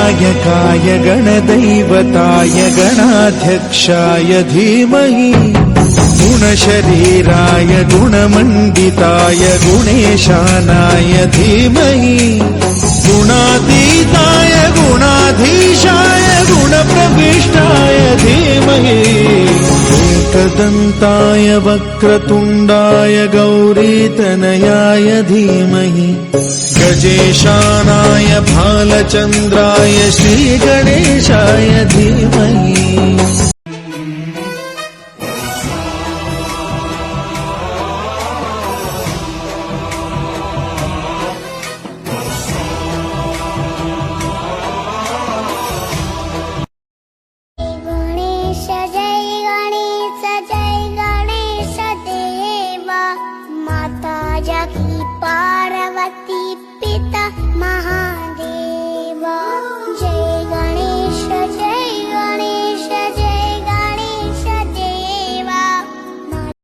गणनायकाय गणदैवताय गणाध्यक्षाय धीमहि गुणशरीराय गुणमण्डिताय गुणेशानाय धीमहि गुणातीताय गुणाधीशाय गुणप्रविष्टाय धीमहि एकदन्ताय वक्रतुण्डाय गौरीतनयाय धीमहि गजेशानाय भालचन्द्राय श्रीगणेशाय धीमहि पार्वती पिता